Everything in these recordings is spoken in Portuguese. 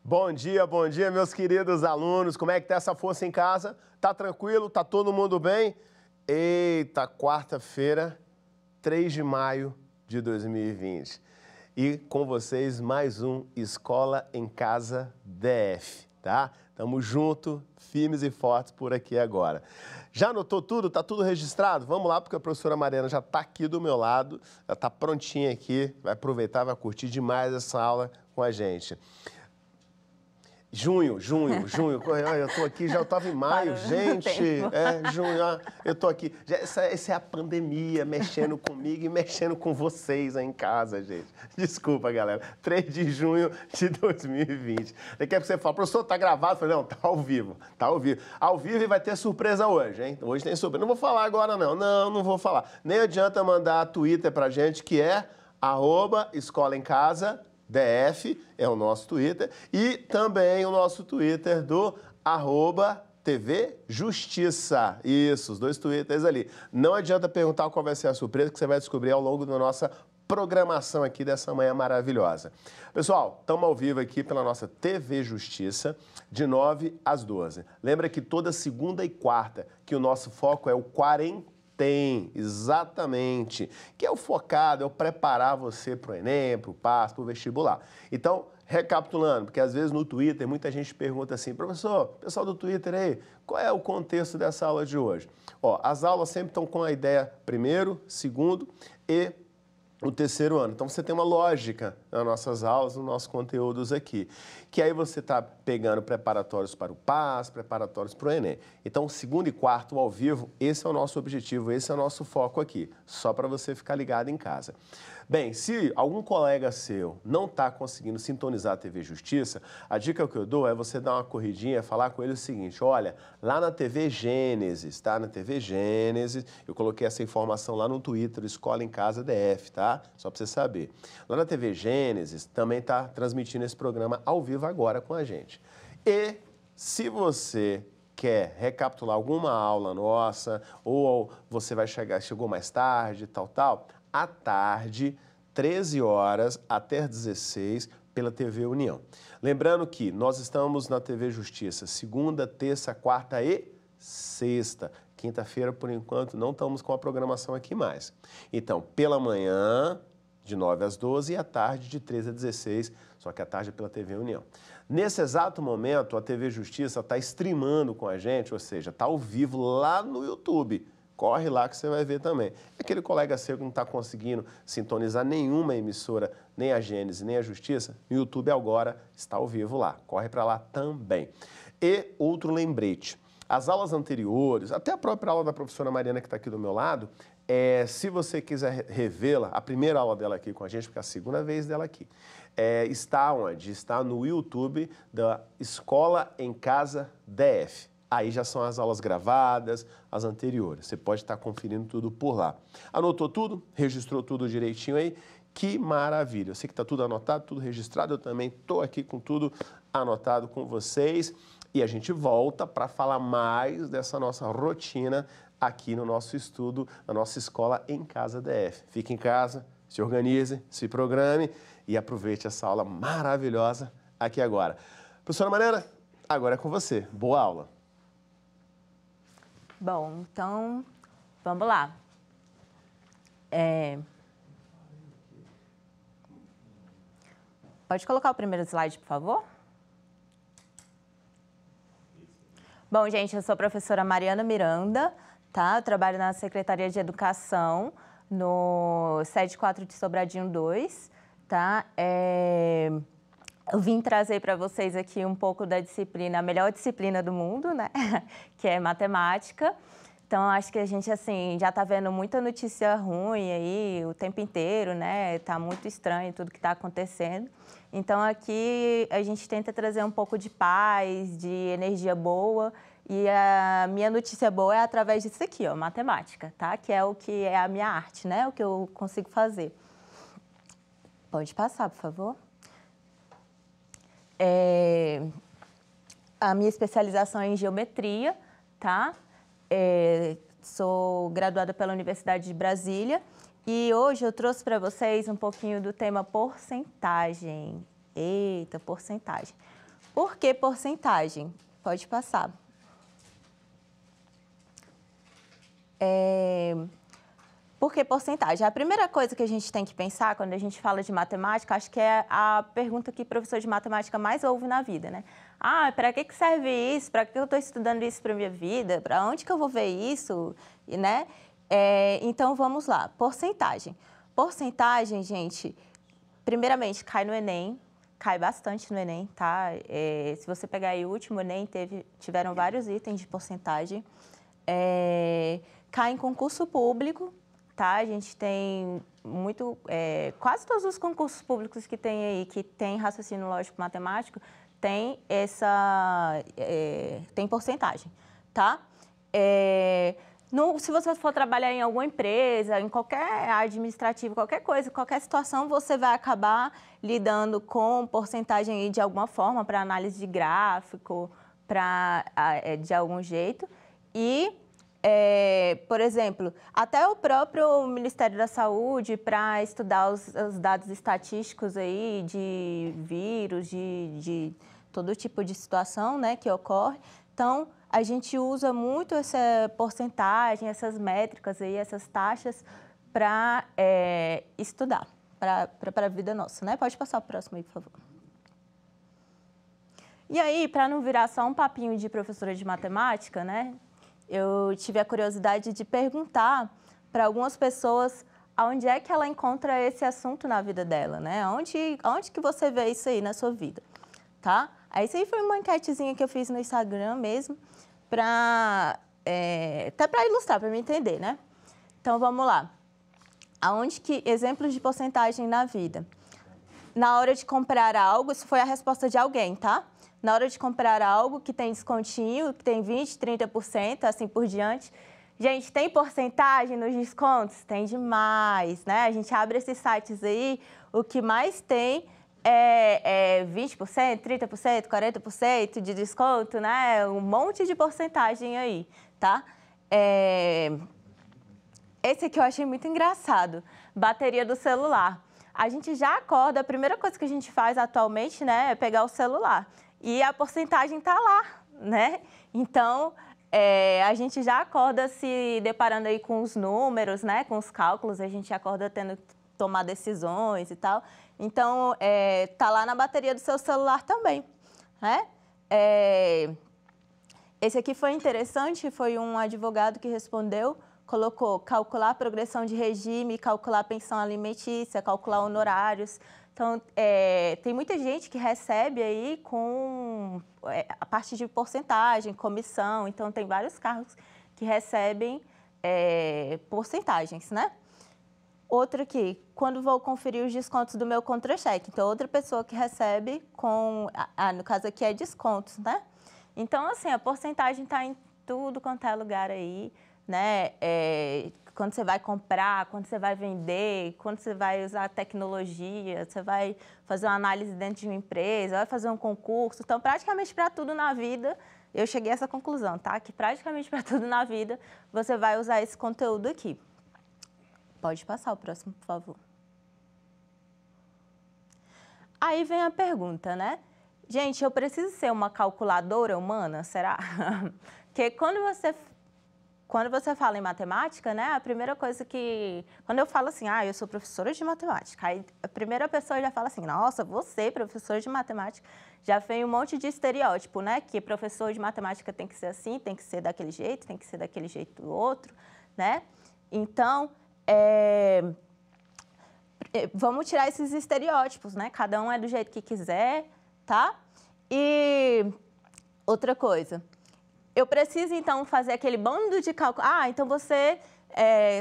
Bom dia, meus queridos alunos. Como é que tá essa força em casa? Tá tranquilo? Tá todo mundo bem? Eita, quarta-feira, 3 de maio de 2020. E com vocês mais um Escola em Casa DF, tá? Tamo junto, firmes e fortes por aqui agora. Já anotou tudo? Tá tudo registrado? Vamos lá, porque a professora Mariana já tá aqui do meu lado, já tá prontinha aqui, vai aproveitar, vai curtir demais essa aula com a gente. Junho, eu tô aqui, já estava em maio, gente, junho, eu tô aqui. Essa é a pandemia mexendo comigo e mexendo com vocês aí em casa, gente. Desculpa, galera, 3 de junho de 2020. Daqui a pouco você fala, professor, tá gravado? Eu falei, não, tá ao vivo, tá ao vivo. Ao vivo e vai ter surpresa hoje, hein? Hoje tem surpresa. Não vou falar agora, não vou falar. Nem adianta mandar Twitter pra gente, que é @escolaemcasa DF, é o nosso Twitter, e também o nosso Twitter do @TV Justiça. Isso, os dois Twitters ali. Não adianta perguntar qual vai ser a surpresa, que você vai descobrir ao longo da nossa programação aqui dessa manhã maravilhosa. Pessoal, estamos ao vivo aqui pela nossa TV Justiça, de 9 às 12. Lembra que toda segunda e quarta, que o nosso foco é o quarentena. Exatamente, que é o focado, é o preparar você para o Enem, para o PAS, para o vestibular. Então, recapitulando, porque às vezes no Twitter muita gente pergunta assim, professor, pessoal do Twitter aí, qual é o contexto dessa aula de hoje? Ó, as aulas sempre estão com a ideia primeiro, segundo e o terceiro ano. Então, você tem uma lógica nas nossas aulas, nos nossos conteúdos aqui, que aí você está pegando preparatórios para o PAS, preparatórios para o Enem. Então, segundo e quarto ao vivo, esse é o nosso objetivo, esse é o nosso foco aqui, só para você ficar ligado em casa. Bem, se algum colega seu não está conseguindo sintonizar a TV Justiça, a dica que eu dou é você dar uma corridinha, falar com ele o seguinte, olha, lá na TV Gênesis, tá? Na TV Gênesis, eu coloquei essa informação lá no Twitter, Escola em Casa DF, tá? Só para você saber. Lá na TV Gênesis também está transmitindo esse programa ao vivo agora com a gente. E se você quer recapitular alguma aula nossa, ou você chegou mais tarde, tal, à tarde, 13 horas até 16, pela TV União. Lembrando que nós estamos na TV Justiça segunda, terça, quarta e sexta. Quinta-feira, por enquanto, não estamos com a programação aqui mais. Então, pela manhã, de 9 às 12, e à tarde, de 13 a 16, só que à tarde é pela TV União. Nesse exato momento, a TV Justiça está streamando com a gente, ou seja, está ao vivo lá no YouTube. Corre lá que você vai ver também. Aquele colega seu que não está conseguindo sintonizar nenhuma emissora, nem a Gênesis, nem a Justiça, o YouTube agora está ao vivo lá. Corre para lá também. E outro lembrete. As aulas anteriores, até a própria aula da professora Mariana que está aqui do meu lado, se você quiser revê-la, a primeira aula dela aqui com a gente, porque é a segunda vez dela aqui, está onde? Está no YouTube da Escola em Casa DF. Aí já são as aulas gravadas, as anteriores. Você pode estar conferindo tudo por lá. Anotou tudo? Registrou tudo direitinho aí? Que maravilha. Eu sei que está tudo anotado, tudo registrado. Eu também estou aqui com tudo anotado com vocês. E a gente volta para falar mais dessa nossa rotina aqui no nosso estudo, na nossa Escola em Casa DF. Fique em casa, se organize, se programe e aproveite essa aula maravilhosa aqui agora. Professora Mariana, agora é com você. Boa aula. Bom, então, vamos lá. Pode colocar o primeiro slide, por favor? Bom, gente, eu sou a professora Mariana Miranda, tá? Eu trabalho na Secretaria de Educação, no SED 4 de Sobradinho 2, tá? Eu vim trazer para vocês aqui um pouco da disciplina, a melhor disciplina do mundo, né? Que é matemática. Então, acho que a gente, assim, já está vendo muita notícia ruim aí o tempo inteiro, né? Está muito estranho tudo que está acontecendo. Então, aqui a gente tenta trazer um pouco de paz, de energia boa. E a minha notícia boa é através disso aqui, ó, matemática, tá? Que é o que é a minha arte, né? O que eu consigo fazer. Pode passar, por favor. A minha especialização é em geometria, tá? Sou graduada pela Universidade de Brasília e hoje eu trouxe para vocês um pouquinho do tema porcentagem. Eita, porcentagem. Por que porcentagem? Pode passar. Por que porcentagem? A primeira coisa que a gente tem que pensar quando a gente fala de matemática, acho que é a pergunta que o professor de matemática mais ouve na vida, né? Ah, para que serve isso? Para que eu estou estudando isso para a minha vida? Para onde que eu vou ver isso? Né? Então, vamos lá. Porcentagem. Porcentagem, gente, primeiramente, cai no Enem. Cai bastante no Enem, tá? Se você pegar aí o último Enem, tiveram vários itens de porcentagem. Cai em concurso público, tá? A gente tem quase todos os concursos públicos que tem aí, que tem raciocínio lógico matemático, tem tem porcentagem, tá? Se você for trabalhar em alguma empresa, em qualquer administrativo, qualquer coisa, qualquer situação, você vai acabar lidando com porcentagem aí de alguma forma, para análise de gráfico, de algum jeito. E, por exemplo, até o próprio Ministério da Saúde, para estudar os dados estatísticos aí de vírus, de todo tipo de situação, né, que ocorre. Então, a gente usa muito essa porcentagem, essas métricas aí, essas taxas para estudar, para a vida nossa, né? Pode passar o próximo aí, por favor. E aí, para não virar só um papinho de professora de matemática, né? Eu tive a curiosidade de perguntar para algumas pessoas onde é que ela encontra esse assunto na vida dela, né? Onde que você vê isso aí na sua vida, tá? Aí, isso aí foi uma enquetezinha que eu fiz no Instagram mesmo, até para ilustrar, para me entender, né? Então, vamos lá. Exemplos de porcentagem na vida. Na hora de comprar algo, isso foi a resposta de alguém, tá? Na hora de comprar algo que tem descontinho, que tem 20%, 30%, assim por diante. Gente, tem porcentagem nos descontos? Tem demais, né? A gente abre esses sites aí, o que mais tem é 20%, 30%, 40% de desconto, né? Um monte de porcentagem aí, tá? Esse aqui eu achei muito engraçado. Bateria do celular. A gente já acorda, a primeira coisa que a gente faz atualmente, né, é pegar o celular. E a porcentagem está lá, né? Então, a gente já acorda se deparando aí com os números, né, com os cálculos, a gente acorda tendo que tomar decisões e tal. Então, tá lá na bateria do seu celular também, né? Esse aqui foi interessante, foi um advogado que respondeu, colocou calcular a progressão de regime, calcular a pensão alimentícia, calcular honorários. Então, tem muita gente que recebe aí com a parte de porcentagem, comissão. Então, tem vários cargos que recebem porcentagens, né? Outro aqui, quando vou conferir os descontos do meu contra-cheque. Então, outra pessoa que recebe no caso aqui é descontos, né? Então, assim, a porcentagem está em tudo quanto é lugar aí, né? Quando você vai comprar, quando você vai vender, quando você vai usar tecnologia, você vai fazer uma análise dentro de uma empresa, vai fazer um concurso. Então, praticamente para tudo na vida, eu cheguei a essa conclusão, tá? Que praticamente para tudo na vida, você vai usar esse conteúdo aqui. Pode passar o próximo, por favor. Aí vem a pergunta, né? Gente, eu preciso ser uma calculadora humana, será? Porque quando você fala em matemática, né, a primeira coisa quando eu falo assim, eu sou professora de matemática, aí a primeira pessoa já fala assim, nossa, você, professora de matemática, já vem um monte de estereótipo, né, que professor de matemática tem que ser assim, tem que ser daquele jeito, tem que ser daquele jeito do outro, né? Então, vamos tirar esses estereótipos, né? Cada um é do jeito que quiser, tá? E outra coisa, eu preciso, então, fazer aquele bando de cálculo. Então você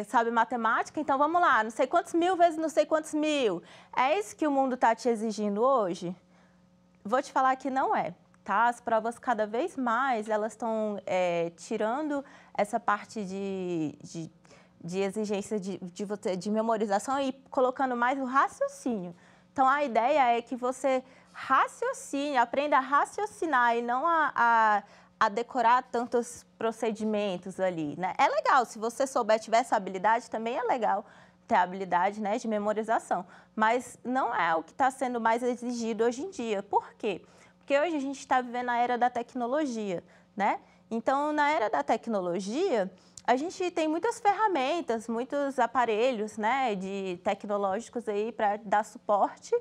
sabe matemática, então vamos lá, não sei quantos mil vezes não sei quantos mil. É isso que o mundo está te exigindo hoje? Vou te falar que não é, tá? As provas, cada vez mais, elas estão tirando essa parte de exigência de memorização e colocando mais o raciocínio. Então, a ideia é que você raciocine, aprenda a raciocinar e não a decorar tantos procedimentos ali, né? É legal, se você tiver essa habilidade, também é legal ter a habilidade, né, de memorização. Mas não é o que está sendo mais exigido hoje em dia. Por quê? Porque hoje a gente está vivendo a era da tecnologia, né? Então, na era da tecnologia, a gente tem muitas ferramentas, muitos aparelhos, né, tecnológicos aí para dar suporte.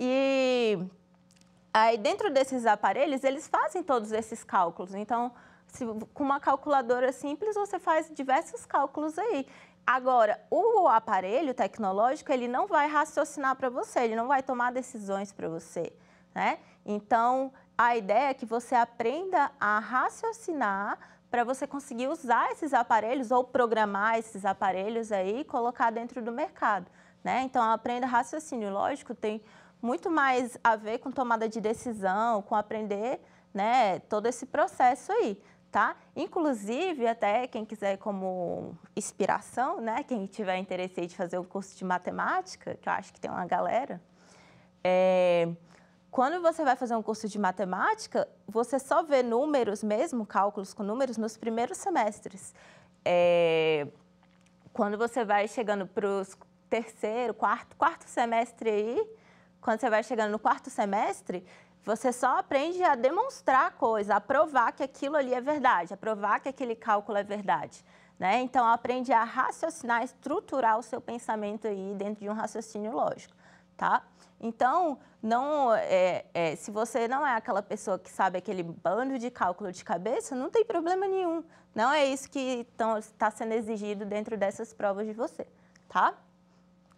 E aí, dentro desses aparelhos, eles fazem todos esses cálculos. Então, com uma calculadora simples, você faz diversos cálculos aí. Agora, o aparelho tecnológico, ele não vai raciocinar para você, ele não vai tomar decisões para você, né? Então, a ideia é que você aprenda a raciocinar para você conseguir usar esses aparelhos ou programar esses aparelhos aí e colocar dentro do mercado, né? Então, aprenda raciocínio lógico, tem muito mais a ver com tomada de decisão, com aprender, né, todo esse processo aí, tá? Inclusive, até quem quiser como inspiração, né, quem tiver interesse aí de fazer o curso de matemática, que eu acho que tem uma galera, quando você vai fazer um curso de matemática, você só vê números mesmo, cálculos com números, nos primeiros semestres. Quando você vai chegando para o terceiro, quarto semestre aí, quando você vai chegando no quarto semestre, você só aprende a demonstrar a coisa, a provar que aquilo ali é verdade, a provar que aquele cálculo é verdade, né? Então, aprende a raciocinar, estruturar o seu pensamento aí dentro de um raciocínio lógico, tá? Então, não, se você não é aquela pessoa que sabe aquele bando de cálculo de cabeça, não tem problema nenhum. Não é isso que está sendo exigido dentro dessas provas de você, tá?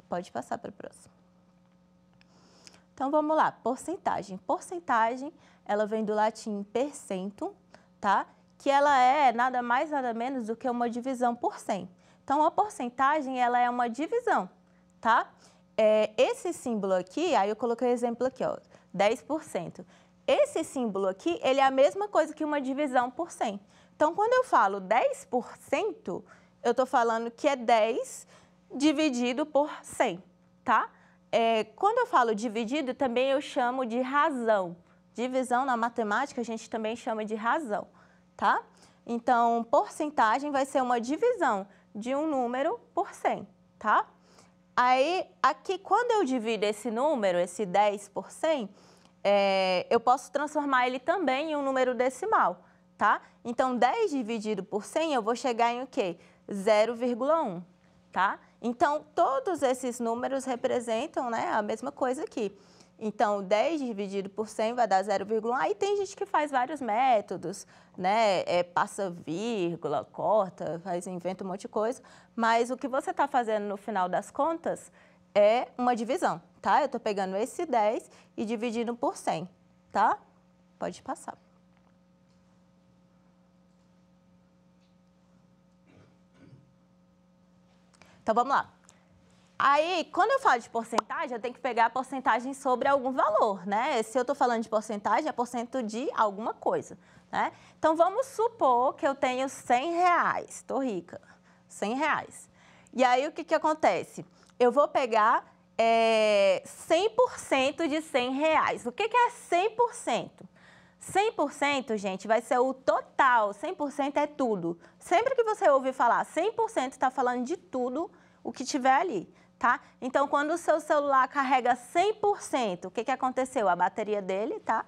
Pode passar para o próximo. Então, vamos lá, porcentagem. Porcentagem, ela vem do latim percento, tá? Que ela é nada mais, nada menos do que uma divisão por 100. Então, a porcentagem, ela é uma divisão, tá? Esse símbolo aqui, aí eu coloquei o exemplo aqui, ó, 10%. Esse símbolo aqui, ele é a mesma coisa que uma divisão por 100. Então, quando eu falo 10%, eu estou falando que é 10 dividido por 100, tá? Quando eu falo dividido, também eu chamo de razão. Divisão na matemática, a gente também chama de razão, tá? Então, porcentagem vai ser uma divisão de um número por 100, tá? Aí, aqui, quando eu divido esse número, esse 10 por 100, eu posso transformar ele também em um número decimal, tá? Então, 10 dividido por 100, eu vou chegar em o quê? 0,1, tá? Então, todos esses números representam, né, a mesma coisa aqui. Então, 10 dividido por 100 vai dar 0,1. Aí tem gente que faz vários métodos, né? Passa vírgula, corta, inventa um monte de coisa. Mas o que você está fazendo no final das contas é uma divisão, tá? Eu estou pegando esse 10 e dividindo por 100, tá? Pode passar. Então, vamos lá. Aí, quando eu falo de porcentagem, eu tenho que pegar a porcentagem sobre algum valor, né? Se eu estou falando de porcentagem, é porcento de alguma coisa, né? Então, vamos supor que eu tenho 100 reais. Estou rica, 100 reais. E aí, o que acontece? Eu vou pegar 100% de 100 reais. O que é 100%? 100%, gente, vai ser o total. 100% é tudo. Sempre que você ouve falar 100%, está falando de tudo o que tiver ali, tá? Então, quando o seu celular carrega 100%, o que aconteceu? A bateria dele tá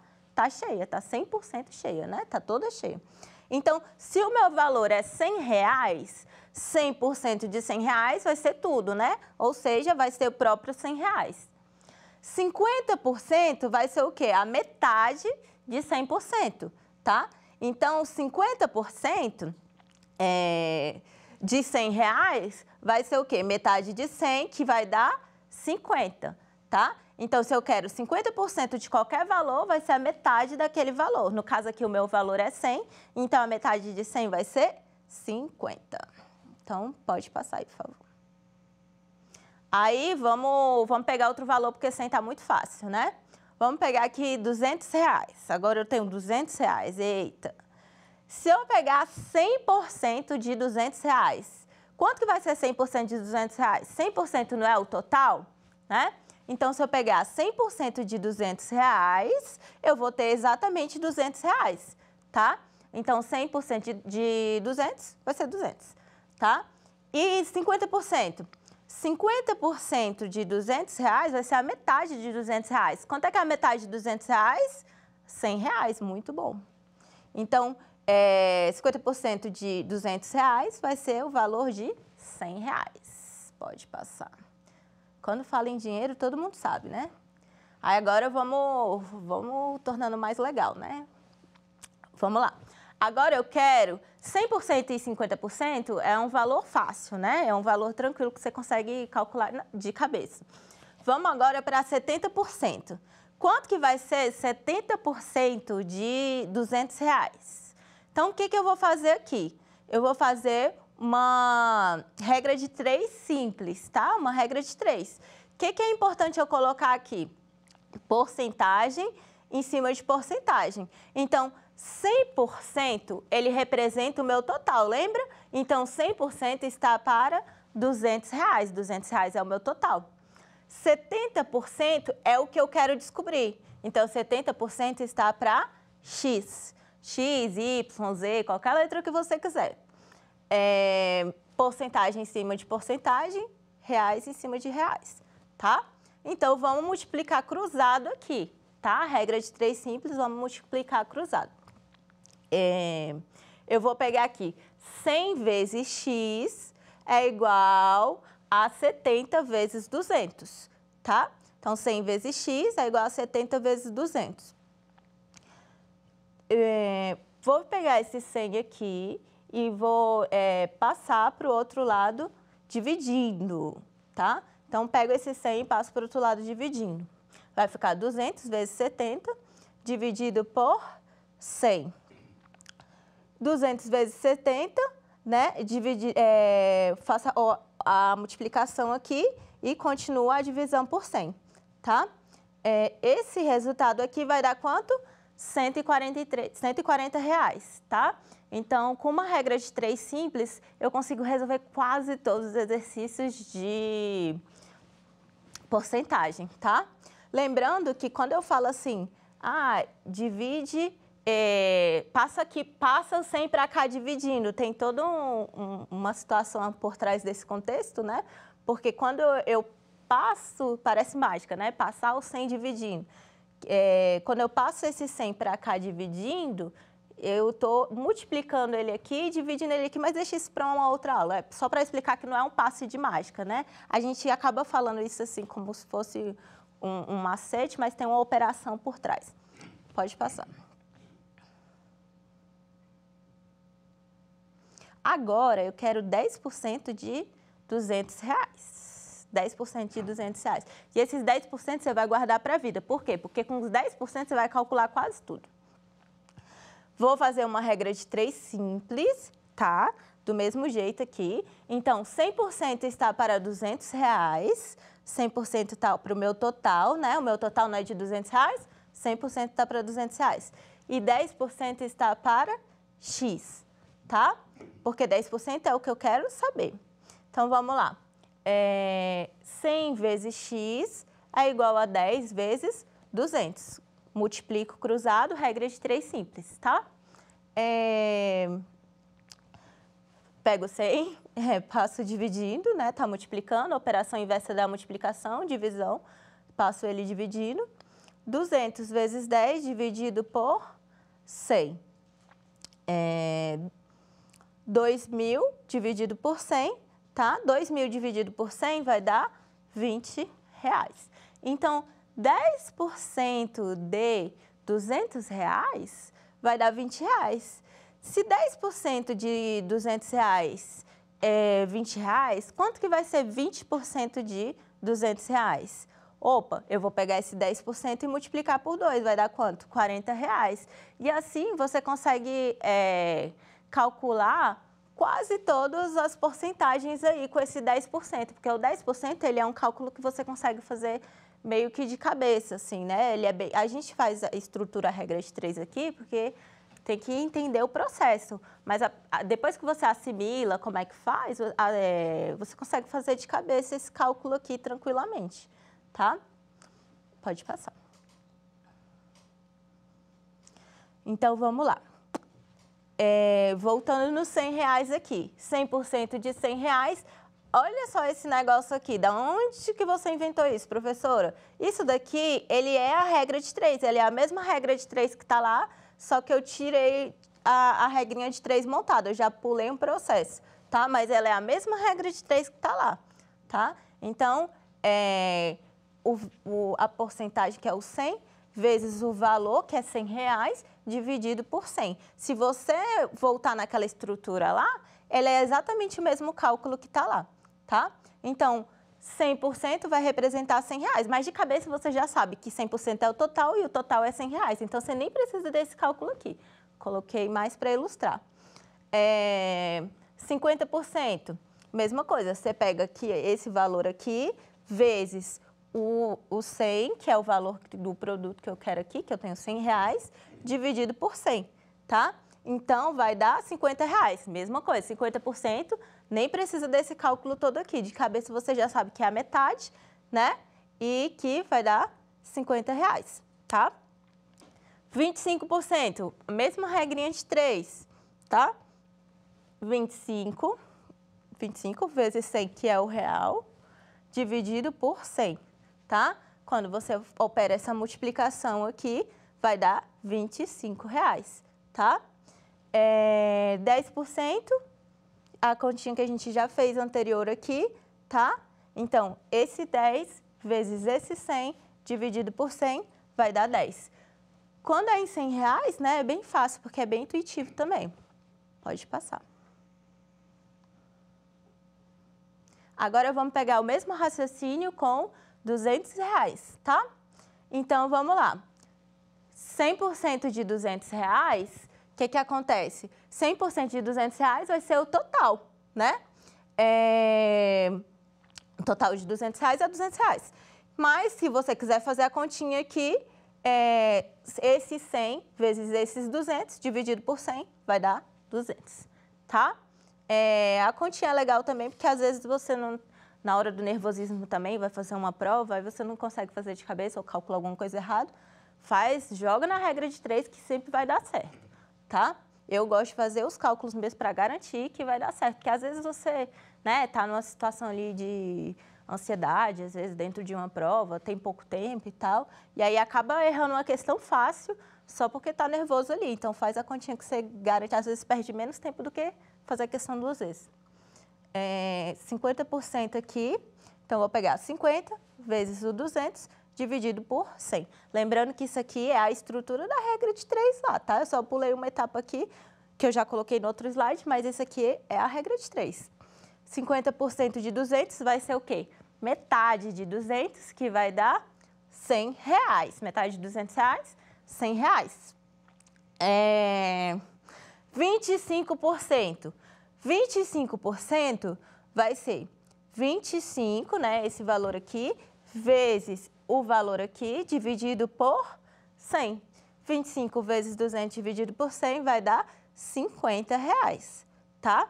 cheia, tá 100% cheia, né? Tá toda cheia. Então, se o meu valor é 100 reais, 100% de 100 reais vai ser tudo, né? Ou seja, vai ser o próprio 100 reais. 50% vai ser o quê? A metade de 100%, tá? Então, 50% de 100 reais vai ser o quê? Metade de 100, que vai dar 50, tá? Então, se eu quero 50% de qualquer valor, vai ser a metade daquele valor. No caso aqui, o meu valor é 100, então a metade de 100 vai ser 50. Então, pode passar aí, por favor. Aí, vamos pegar outro valor, porque 100 está muito fácil, né? Vamos pegar aqui 200 reais. Agora eu tenho 200 reais. Eita! Se eu pegar 100% de 200 reais, quanto que vai ser 100% de 200 reais? 100% não é o total, né? Então, se eu pegar 100% de 200 reais, eu vou ter exatamente 200 reais, tá? Então, 100% de 200 vai ser 200, tá? E 50%? 50% de 200 reais vai ser a metade de 200 reais. Quanto é que é a metade de 200 reais? R$100, muito bom. Então, 50% de R$200 vai ser o valor de R$100. Pode passar. Quando fala em dinheiro, todo mundo sabe, né? Aí agora vamos tornando mais legal, né? Vamos lá. Agora eu quero 100% e 50% é um valor fácil, né? É um valor tranquilo que você consegue calcular de cabeça. Vamos agora para 70%. Quanto que vai ser 70% de R$200? Então, o que eu vou fazer aqui? Eu vou fazer uma regra de 3 simples, tá? Uma regra de 3. O que é importante eu colocar aqui? Porcentagem em cima de porcentagem. Então, 100% ele representa o meu total, lembra? Então, 100% está para R$200. R$200 é o meu total. 70% é o que eu quero descobrir. Então, 70% está para X. X, Y, Z, qualquer letra que você quiser. Porcentagem em cima de porcentagem, reais em cima de reais, tá? Então, vamos multiplicar cruzado aqui, tá? Regra de 3 simples, vamos multiplicar cruzado. Eu vou pegar aqui 100 vezes X é igual a 70 vezes 200, tá? Então, 100 vezes X é igual a 70 vezes 200. Vou pegar esse 100 aqui e vou passar para o outro lado dividindo, tá? Então, pego esse 100 e passo para o outro lado dividindo. Vai ficar 200 vezes 70 dividido por 100. 200 vezes 70, né? Faça a multiplicação aqui e continua a divisão por 100, tá? Esse resultado aqui vai dar quanto? R$140, tá? Então, com uma regra de 3 simples, eu consigo resolver quase todos os exercícios de porcentagem, tá? Lembrando que quando eu falo assim, divide, passa o 100 para cá dividindo, tem toda uma situação por trás desse contexto, né? Porque quando eu passo, parece mágica, né? Passar o 100 dividindo. Quando eu passo esse 100 para cá dividindo, eu estou multiplicando ele aqui e dividindo ele aqui, mas deixa isso para uma outra aula. Só para explicar que não é um passe de mágica, né? A gente acaba falando isso assim como se fosse um macete, mas tem uma operação por trás. Pode passar. Agora, eu quero 10% de R$200. 10% de R$200. E esses 10% você vai guardar para a vida. Por quê? Porque com os 10% você vai calcular quase tudo. Vou fazer uma regra de 3 simples, tá? Do mesmo jeito aqui. Então, 100% está para R$200. 100% está para o meu total, né? O meu total não é de R$200. 100% está para R$200. E 10% está para X, tá? Porque 10% é o que eu quero saber. Então, vamos lá. 100 vezes X é igual a 10 vezes 200. Multiplico cruzado, regra de 3 simples, tá? Pego 100, passo dividindo, né? Tá multiplicando, operação inversa da multiplicação, divisão, passo ele dividindo. 200 vezes 10 dividido por 100. 2.000 dividido por 100, tá? 2.000 dividido por 100 vai dar R$20. Então, 10% de R$200 vai dar R$20. Se 10% de R$200 é R$20, quanto que vai ser 20% de R$200? Opa, eu vou pegar esse 10% e multiplicar por 2, vai dar quanto? R$40. E assim você consegue calcular quase todas as porcentagens aí com esse 10%, porque o 10% ele é um cálculo que você consegue fazer meio que de cabeça, assim, né? A gente faz a estrutura regra de 3 aqui, porque tem que entender o processo, mas depois que você assimila como é que faz, você consegue fazer de cabeça esse cálculo aqui tranquilamente, tá? Pode passar. Então, vamos lá. Voltando nos R$100 aqui, 100% de R$100, olha só esse negócio aqui, da onde que você inventou isso, professora? Isso daqui, ele é a regra de 3, ele é a mesma regra de 3 que está lá, só que eu tirei a regrinha de 3 montada, eu já pulei um processo, tá? Mas ela é a mesma regra de 3 que está lá, tá? Então, a porcentagem, que é o 100, vezes o valor, que é R$100, dividido por 100. Se você voltar naquela estrutura lá, ele é exatamente o mesmo cálculo que está lá, tá? Então, 100% vai representar R$100, mas de cabeça você já sabe que 100% é o total e o total é R$100. Então, você nem precisa desse cálculo aqui. Coloquei mais para ilustrar. 50%, mesma coisa. Você pega aqui esse valor aqui, vezes o 100, que é o valor do produto que eu quero aqui, que eu tenho R$100, dividido por 100, tá? Então, vai dar R$50. Mesma coisa, 50%, nem precisa desse cálculo todo aqui. De cabeça você já sabe que é a metade, né? E que vai dar R$50, tá? 25%, a mesma regrinha de 3, tá? 25 vezes 100, que é o real, dividido por 100, tá? Quando você opera essa multiplicação aqui, vai dar R$25, tá? 10%, a continha que a gente já fez anterior aqui, tá? Então, esse 10 vezes esse 100, dividido por 100, vai dar 10. Quando é em R$100, né, é bem fácil, porque é bem intuitivo também. Pode passar. Agora, vamos pegar o mesmo raciocínio com R$200, tá? Então, vamos lá. 100% de R$200, o que acontece? 100% de R$200 vai ser o total, né? O total de R$200 é R$200. Mas, se você quiser fazer a continha aqui, esse 100 vezes esses 200, dividido por 100, vai dar 200, tá? A continha é legal também, porque às vezes você não, na hora do nervosismo também, vai fazer uma prova, aí você não consegue fazer de cabeça ou calcula alguma coisa errada, joga na regra de 3 que sempre vai dar certo, tá? Eu gosto de fazer os cálculos mesmo para garantir que vai dar certo, porque às vezes você, né, tá numa situação ali de ansiedade, às vezes dentro de uma prova, tem pouco tempo e tal, e aí acaba errando uma questão fácil só porque tá nervoso ali. Então, faz a continha que você garante, às vezes perde menos tempo do que fazer a questão 2 vezes. 50% aqui, então vou pegar 50 vezes o 200 dividido por 100. Lembrando que isso aqui é a estrutura da regra de 3 lá, tá? Eu só pulei uma etapa aqui, que eu já coloquei no outro slide, mas esse aqui é a regra de 3. 50% de 200 vai ser o quê? Metade de 200, que vai dar R$100. Metade de R$200, R$100. 25%. 25% vai ser 25, né, esse valor aqui, vezes o valor aqui, dividido por 100. 25 vezes 200 dividido por 100 vai dar R$50, tá?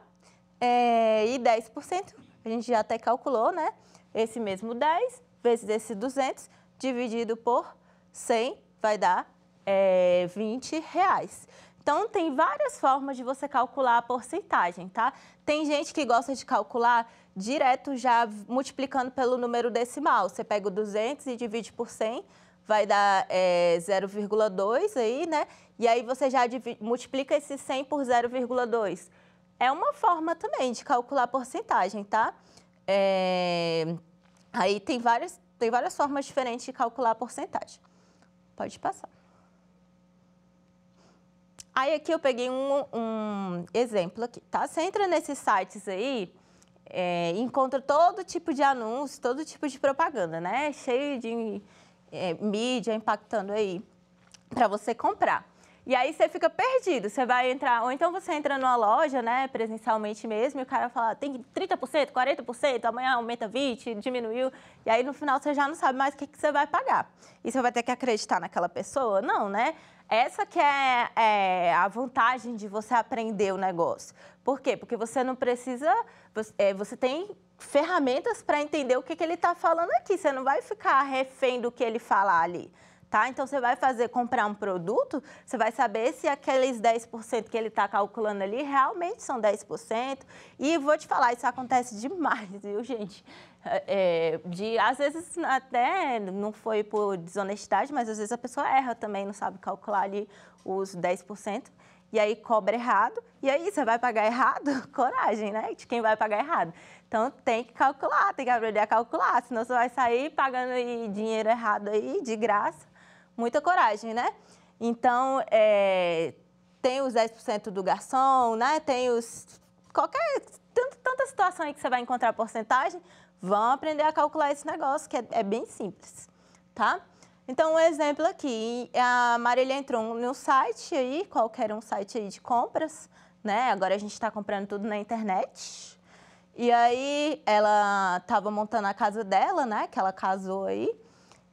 E 10%, a gente já até calculou, né? Esse mesmo 10 vezes esse 200 dividido por 100 vai dar R$20. Então, tem várias formas de você calcular a porcentagem, tá? Tem gente que gosta de calcular direto já multiplicando pelo número decimal. Você pega o 200 e divide por 100, vai dar 0,2 aí, né? E aí você já multiplica esse 100 por 0,2. É uma forma também de calcular a porcentagem, tá? Aí tem várias formas diferentes de calcular a porcentagem. Pode passar. Aí aqui eu peguei um exemplo aqui, tá? Você entra nesses sites aí e encontra todo tipo de anúncio, todo tipo de propaganda, né? Cheio de mídia impactando aí para você comprar. E aí você fica perdido, você vai entrar, ou então você entra numa loja, né, presencialmente mesmo, e o cara fala, tem 30%, 40%, amanhã aumenta 20%, diminuiu, e aí no final você já não sabe mais o que você vai pagar. E você vai ter que acreditar naquela pessoa? Não, né? Essa que é a vantagem de você aprender o negócio. Por quê? Porque você não precisa, você tem ferramentas para entender o que ele está falando aqui, você não vai ficar refém do que ele falar ali. tá? Então, você vai comprar um produto, você vai saber se aqueles 10% que ele está calculando ali realmente são 10%. E vou te falar, isso acontece demais, viu, gente? Às vezes, até não foi por desonestidade, mas às vezes a pessoa erra também, não sabe calcular ali os 10%. E aí cobra errado, e aí você vai pagar errado? Coragem, né? De quem vai pagar errado. Então tem que calcular, tem que aprender a calcular, senão você vai sair pagando aí dinheiro errado aí, de graça. Muita coragem, né? Então, tem os 10% do garçom, né? Tem tanta situação aí que você vai encontrar porcentagem, vão aprender a calcular esse negócio, que é bem simples, tá? Então, um exemplo aqui, a Marília entrou no site aí, qualquer um site aí de compras, né? Agora a gente está comprando tudo na internet. E aí, ela estava montando a casa dela, né? Que ela casou aí.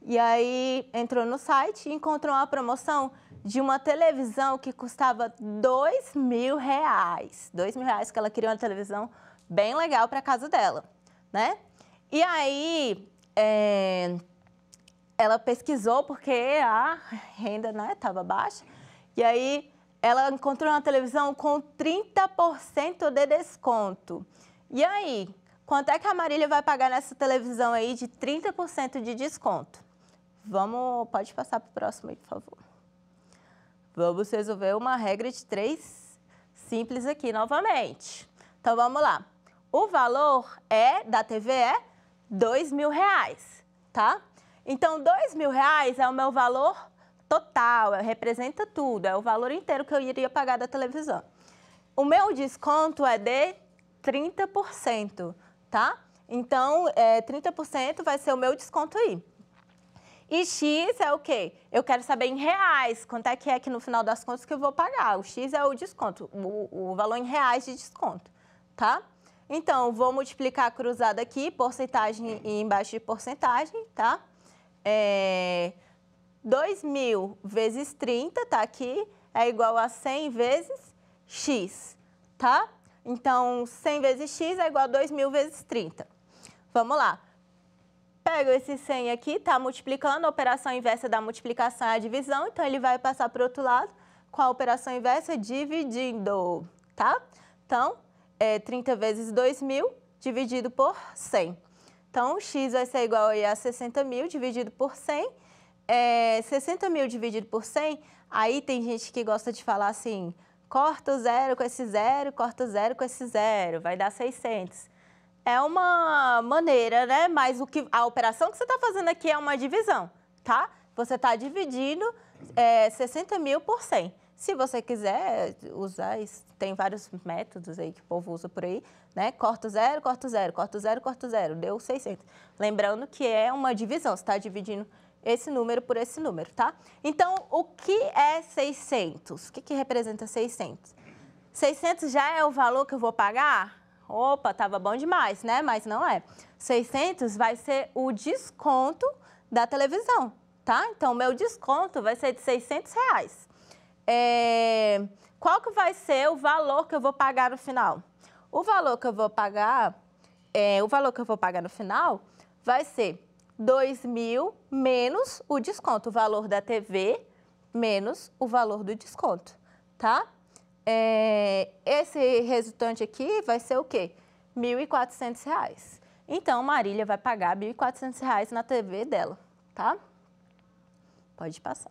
E aí, entrou no site e encontrou uma promoção de uma televisão que custava R$2.000. R$2.000, que ela queria uma televisão bem legal para a casa dela, né? E aí, ela pesquisou porque a renda, né, estava baixa. E aí, ela encontrou uma televisão com 30% de desconto. E aí, quanto é que a Marília vai pagar nessa televisão aí de 30% de desconto? Pode passar para o próximo aí, por favor. Vamos resolver uma regra de 3 simples aqui novamente. Então, vamos lá. O valor da TV é R$2.000, tá? Então, R$2.000 é o meu valor total, representa tudo, é o valor inteiro que eu iria pagar da televisão. O meu desconto é de 30%, tá? Então, 30% vai ser o meu desconto aí. E X é o quê? Eu quero saber em reais, quanto é que no final das contas que eu vou pagar. O X é o desconto, o valor em reais de desconto, tá? Então, vou multiplicar cruzado aqui, porcentagem e embaixo de porcentagem, tá? 2.000 vezes 30, tá aqui, é igual a 100 vezes X, tá? Então, 100 vezes X é igual a 2.000 vezes 30. Vamos lá. Pego esse 100 aqui, tá multiplicando, a operação inversa da multiplicação é a divisão, então ele vai passar para o outro lado com a operação inversa dividindo, tá? Então, 30 vezes 2.000 dividido por 100. Então, X vai ser igual a 60.000 dividido por 100. 60.000 dividido por 100, aí tem gente que gosta de falar assim, corta o zero com esse zero, corta o zero com esse zero, vai dar 600. É uma maneira, né? Mas a operação que você está fazendo aqui é uma divisão, tá? Você está dividindo 60.000 por 100. Se você quiser usar, tem vários métodos aí que o povo usa por aí, né? Corta o zero, corta o zero, corta o zero, corta o zero, deu 600. Lembrando que é uma divisão, você está dividindo esse número por esse número, tá? Então, o que é 600? O que representa 600? 600 já é o valor que eu vou pagar? Opa, estava bom demais, né? Mas não é. 600 vai ser o desconto da televisão, tá? Então, o meu desconto vai ser de R$600. Qual que vai ser o valor que eu vou pagar no final? O valor que eu vou pagar no final vai ser 2.000 menos o desconto, o valor da TV menos o valor do desconto, tá? Esse resultante aqui vai ser o quê? R$1.400. Então, Marília vai pagar R$1.400 na TV dela, tá? Pode passar.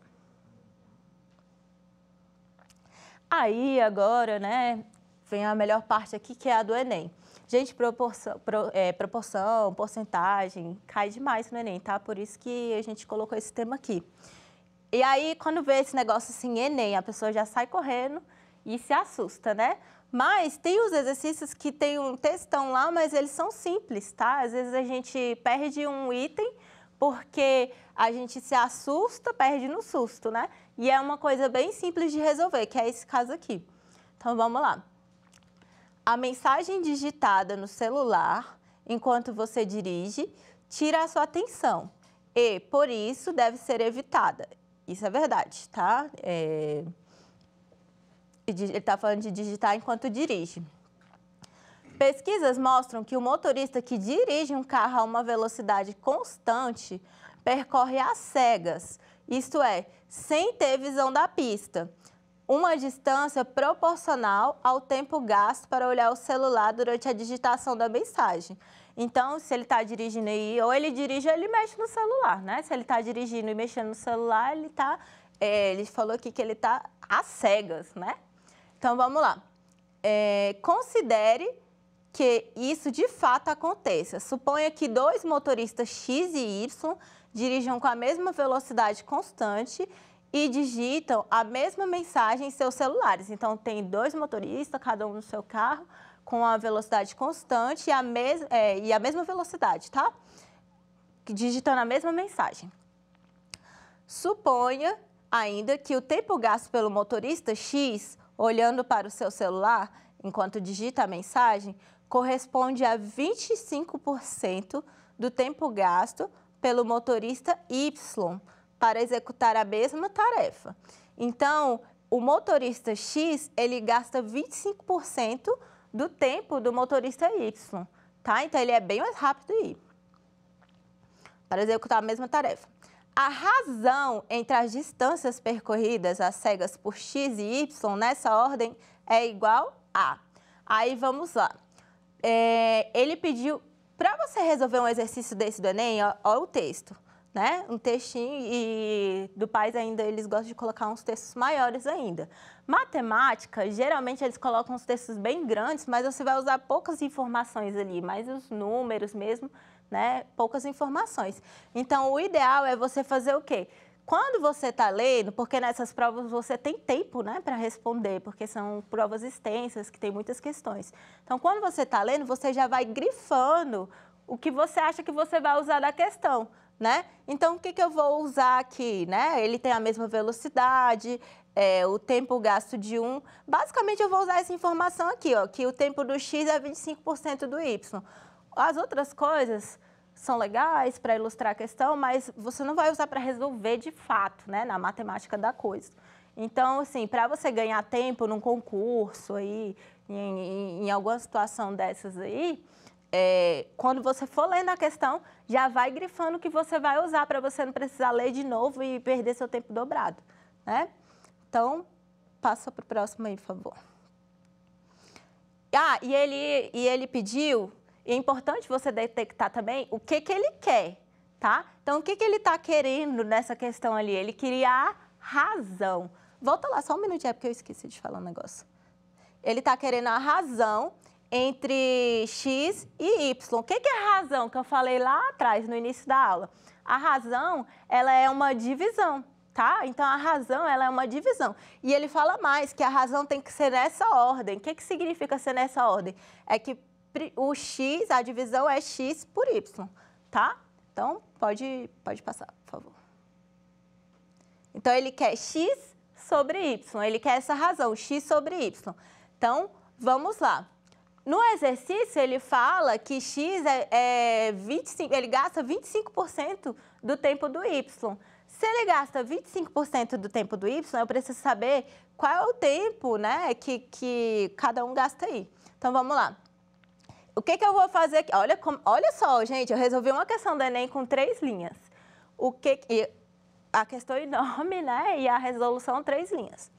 Aí, agora, né, vem a melhor parte aqui, que é a do Enem. Gente, proporção, porcentagem, cai demais no Enem, tá? Por isso que a gente colocou esse tema aqui. E aí, quando vê esse negócio assim, Enem, a pessoa já sai correndo e se assusta, né? Mas tem os exercícios que tem um textão lá, mas eles são simples, tá? Às vezes a gente perde um item porque a gente se assusta, perde no susto, né? E é uma coisa bem simples de resolver, que é esse caso aqui. Então, vamos lá. A mensagem digitada no celular, enquanto você dirige, tira a sua atenção e, por isso, deve ser evitada. Isso é verdade, tá? Ele está falando de digitar enquanto dirige. Pesquisas mostram que o motorista que dirige um carro a uma velocidade constante percorre às cegas isto é, sem ter visão da pista. Uma distância proporcional ao tempo gasto para olhar o celular durante a digitação da mensagem. Então, se ele está dirigindo aí, ou ele dirige ou ele mexe no celular, né? Se ele está dirigindo e mexendo no celular, ele falou aqui que ele está às cegas, né? Então, vamos lá. Considere que isso de fato aconteça. Suponha que dois motoristas X e Y dirijam com a mesma velocidade constante e digitam a mesma mensagem em seus celulares. Então, tem dois motoristas, cada um no seu carro, com a velocidade constante e a mesma velocidade, tá? Digitando a mesma mensagem. Suponha ainda que o tempo gasto pelo motorista X, olhando para o seu celular, enquanto digita a mensagem, corresponde a 25% do tempo gasto pelo motorista Y para executar a mesma tarefa. Então, o motorista X, ele gasta 25% do tempo do motorista Y, tá? Então, ele é bem mais rápido aí para executar a mesma tarefa. A razão entre as distâncias percorridas às cegas por X e Y nessa ordem é igual a... Aí, vamos lá. Ele pediu... Para você resolver um exercício desse do Enem, ó o texto, né? Um textinho, e do PAS ainda eles gostam de colocar uns textos maiores ainda. Matemática, geralmente eles colocam uns textos bem grandes, mas você vai usar poucas informações ali, mais os números mesmo, né? Poucas informações. Então, o ideal é você fazer o quê? Quando você está lendo, porque nessas provas você tem tempo, né, para responder, porque são provas extensas, que tem muitas questões. Então, quando você está lendo, você já vai grifando o que você acha que você vai usar da questão, né? Então, o que eu vou usar aqui, né? Ele tem a mesma velocidade, o tempo gasto de um... Basicamente, eu vou usar essa informação aqui, ó, que o tempo do X é 25% do Y. As outras coisas são legais para ilustrar a questão, mas você não vai usar para resolver de fato, né, na matemática da coisa. Então, assim, para você ganhar tempo num concurso aí, em alguma situação dessas aí, quando você for lendo a questão, já vai grifando o que você vai usar para você não precisar ler de novo e perder seu tempo dobrado, né? Então, passa para o próximo aí, por favor. E ele pediu... É importante você detectar também o que ele quer, tá? Então, o que ele está querendo nessa questão ali? Ele queria a razão. Volta lá só um minutinho, porque eu esqueci de falar um negócio. Ele está querendo a razão entre X e Y. O que é a razão que eu falei lá atrás, no início da aula? A razão, ela é uma divisão, tá? Então, a razão, ela é uma divisão. E ele fala mais, que a razão tem que ser nessa ordem. O que significa ser nessa ordem? É que o X, a divisão é X por Y, tá? Então, pode passar, por favor. Então, ele quer X sobre Y, ele quer essa razão, X sobre Y. Então, vamos lá. No exercício, ele fala que X ele gasta 25% do tempo do Y. Se ele gasta 25% do tempo do Y, eu preciso saber qual é o tempo, né, que cada um gasta aí. Então, vamos lá. O que eu vou fazer aqui? Olha só, gente, eu resolvi uma questão do Enem com 3 linhas. A questão é enorme, né? E a resolução 3 linhas.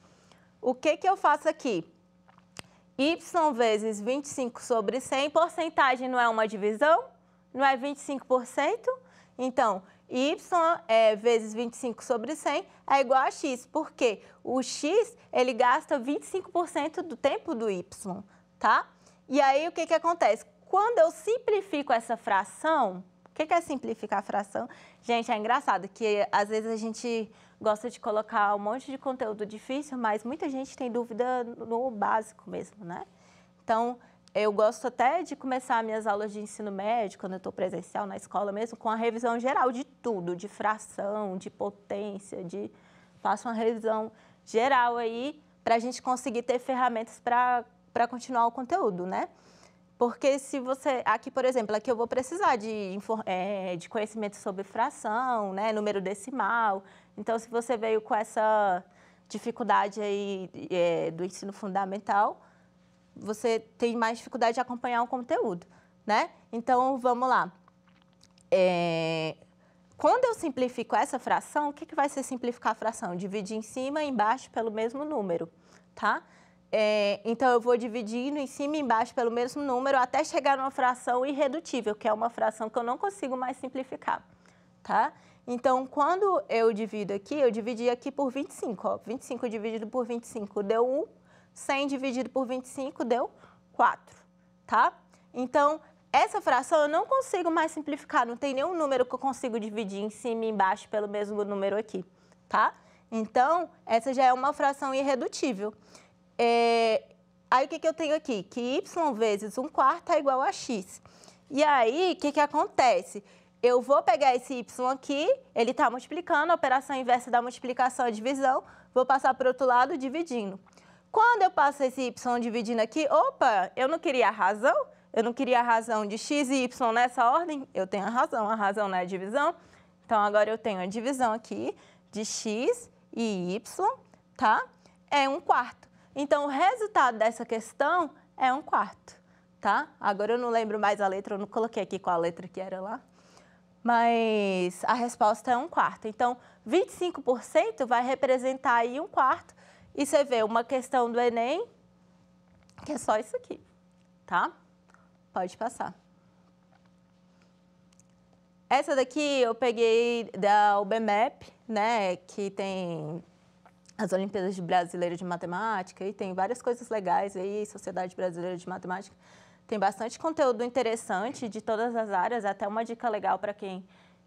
O que eu faço aqui? Y vezes 25 sobre 100, porcentagem não é uma divisão? Não é 25%? Então, Y vezes 25 sobre 100 é igual a X, porque o X, ele gasta 25% do tempo do Y, tá? E aí, o que acontece? Quando eu simplifico essa fração, o que é simplificar a fração? Gente, é engraçado que às vezes a gente gosta de colocar um monte de conteúdo difícil, mas muita gente tem dúvida no básico mesmo, né? Então, eu gosto até de começar minhas aulas de ensino médio, quando eu estou presencial na escola mesmo, com a revisão geral de tudo, de fração, de potência, faço uma revisão geral aí para a gente conseguir ter ferramentas para continuar o conteúdo, né? Porque se você... Aqui, por exemplo, aqui eu vou precisar de conhecimento sobre fração, né? Número decimal. Então, se você veio com essa dificuldade aí do ensino fundamental, você tem mais dificuldade de acompanhar o conteúdo, né? Então, vamos lá. Quando eu simplifico essa fração, o que vai ser simplificar a fração? Dividir em cima e embaixo pelo mesmo número, tá? Então, eu vou dividindo em cima e embaixo pelo mesmo número até chegar numa fração irredutível, que é uma fração que eu não consigo mais simplificar, tá? Então, quando eu divido aqui, eu dividi aqui por 25, ó. 25 dividido por 25 deu 1, 100 dividido por 25 deu 4, tá? Então, essa fração eu não consigo mais simplificar, não tem nenhum número que eu consigo dividir em cima e embaixo pelo mesmo número aqui, tá? Então, essa já é uma fração irredutível. Aí, o que eu tenho aqui? Que y vezes 1/4 é igual a x. E aí, o que acontece? Eu vou pegar esse y aqui, ele está multiplicando, a operação inversa da multiplicação é divisão, vou passar para o outro lado dividindo. Quando eu passo esse y dividindo aqui, opa, eu não queria a razão? Eu não queria a razão de x e y nessa ordem? Eu tenho a razão não é a divisão. Então, agora eu tenho a divisão aqui de x e y, tá? É 1/4. Então, o resultado dessa questão é 1/4, tá? Agora eu não lembro mais a letra, eu não coloquei aqui qual a letra que era lá. Mas a resposta é 1/4. Então, 25% vai representar aí 1/4. E você vê uma questão do Enem, que é só isso aqui, tá? Pode passar. Essa daqui eu peguei da UBMEP, né, que tem as Olimpíadas Brasileiras de Matemática e tem várias coisas legais aí, Sociedade Brasileira de Matemática. Tem bastante conteúdo interessante de todas as áreas, até uma dica legal para quem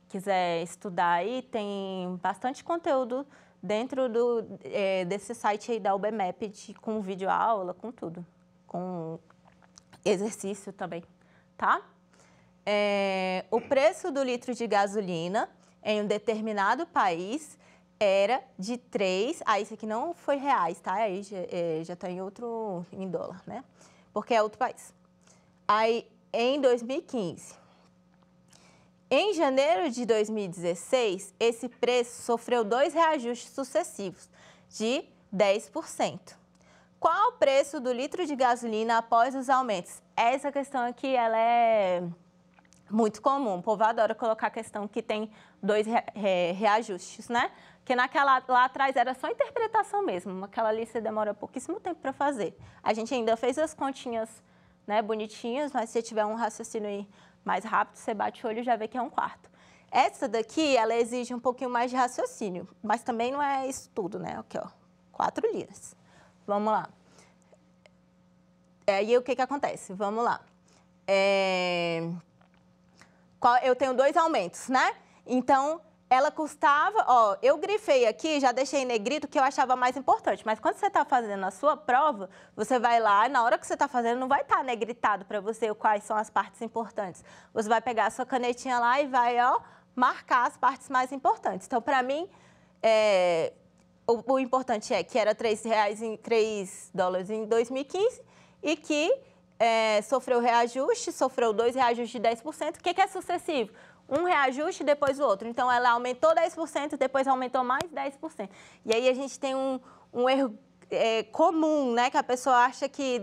quiser estudar aí, tem bastante conteúdo dentro desse site aí da UBMEP, com vídeo aula, com tudo, com exercício também, tá? O preço do litro de gasolina em um determinado país era de 3, isso aqui não foi reais, tá? Aí já está em dólar, né? Porque é outro país. Aí, em 2015. Em janeiro de 2016, esse preço sofreu 2 reajustes sucessivos, de 10%. Qual o preço do litro de gasolina após os aumentos? Essa questão aqui, ela é muito comum. O povo adora colocar a questão que tem 2 reajustes, né? Porque lá atrás era só interpretação mesmo. Aquela lista demora pouquíssimo tempo para fazer. A gente ainda fez as continhas, né, bonitinhas, mas se tiver um raciocínio aí mais rápido, você bate o olho e já vê que é 1/4. Essa daqui, ela exige um pouquinho mais de raciocínio, mas também não é isso tudo, né? Aqui, ó, 4 linhas. Vamos lá. E o que acontece? Vamos lá. Eu tenho 2 aumentos, né? Então, ela custava, ó, eu grifei aqui, já deixei em negrito que eu achava mais importante, mas quando você está fazendo a sua prova, você vai lá, na hora que você está fazendo, não vai estar negritado para você quais são as partes importantes. Você vai pegar a sua canetinha lá e vai, ó, marcar as partes mais importantes. Então, para mim, o importante é que era $3 em 2015 e que sofreu reajuste, sofreu 2 reajustes de 10%. O que é sucessivo? Um reajuste, depois o outro. Então, ela aumentou 10%, depois aumentou mais 10%. E aí, a gente tem um erro comum, né? Que a pessoa acha que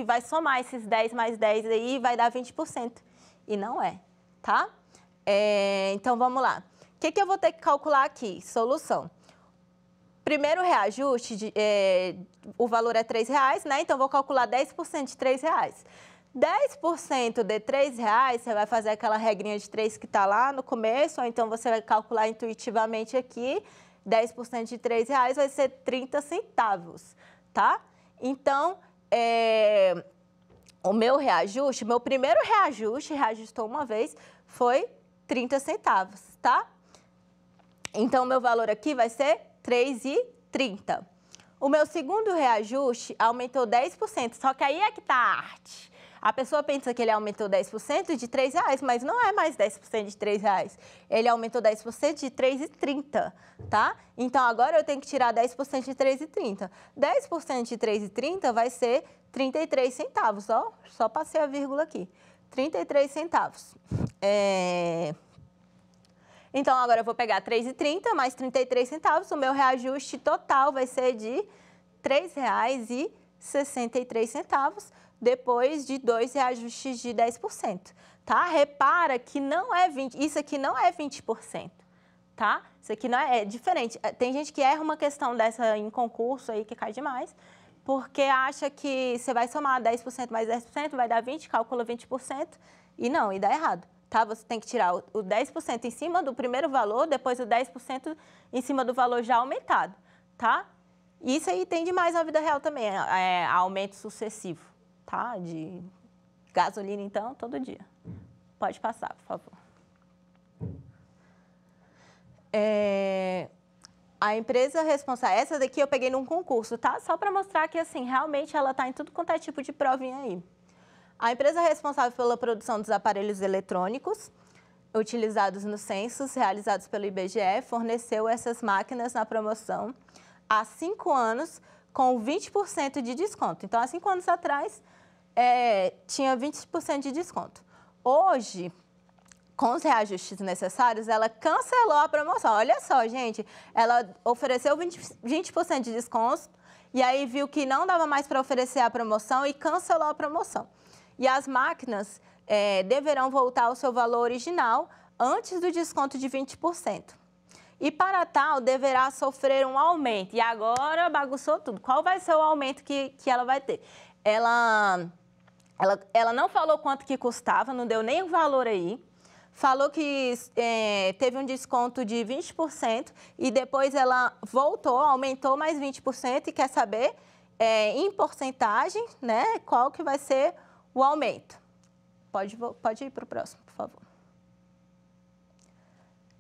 vai somar esses 10 mais 10 aí e vai dar 20%. E não é, tá? Então, vamos lá. O que eu vou ter que calcular aqui? Solução. Primeiro reajuste, o valor é R$3, né? Então, vou calcular 10% de R$3. 10% de R$3, você vai fazer aquela regrinha de 3 que está lá no começo, ou então você vai calcular intuitivamente aqui, 10% de R$3 vai ser 30 centavos, tá? Então, o meu reajuste, meu primeiro reajuste, reajustou uma vez, foi 30 centavos, tá? Então, o meu valor aqui vai ser R$3,30. O meu segundo reajuste aumentou 10%, só que aí é que está a arte. A pessoa pensa que ele aumentou 10% de R$3, mas não é mais 10% de R$3. Ele aumentou 10% de R$3,30, tá? Então, agora eu tenho que tirar 10% de R$3,30. 10% de R$3,30 vai ser 33 centavos, ó. Só passei a vírgula aqui. 33 centavos. Então, agora eu vou pegar R$3,30 mais 33 centavos. O meu reajuste total vai ser de R$3,63. depois de 2 reajustes de 10%, tá? Repara que não é 20%, isso aqui não é 20%, tá? Isso aqui não é diferente. Tem gente que erra uma questão dessa em concurso aí, que cai demais, porque acha que você vai somar 10% mais 10%, vai dar 20%, calcula 20%, e não, e dá errado, tá? Você tem que tirar o 10% em cima do primeiro valor, depois o 10% em cima do valor já aumentado, tá? Isso aí tem demais na vida real também, aumento sucessivo, tá? De gasolina, então, todo dia. Pode passar, por favor. A empresa responsável, essa daqui eu peguei num concurso, tá? Só para mostrar que, assim, realmente ela está em tudo quanto é tipo de provinha aí. A empresa responsável pela produção dos aparelhos eletrônicos utilizados nos censos realizados pelo IBGE forneceu essas máquinas na promoção há 5 anos com 20% de desconto. Então, há 5 anos atrás, tinha 20% de desconto. Hoje, com os reajustes necessários, ela cancelou a promoção. Olha só, gente, ela ofereceu 20% de desconto e aí viu que não dava mais para oferecer a promoção e cancelou a promoção. E as máquinas deverão voltar ao seu valor original antes do desconto de 20%. E para tal, deverá sofrer um aumento. E agora bagunçou tudo. Qual vai ser o aumento que ela vai ter? Ela não falou quanto que custava, não deu nem o valor aí. Falou que teve um desconto de 20% e depois ela voltou, aumentou mais 20% e quer saber, em porcentagem, né, qual que vai ser o aumento. Pode ir para o próximo, por favor.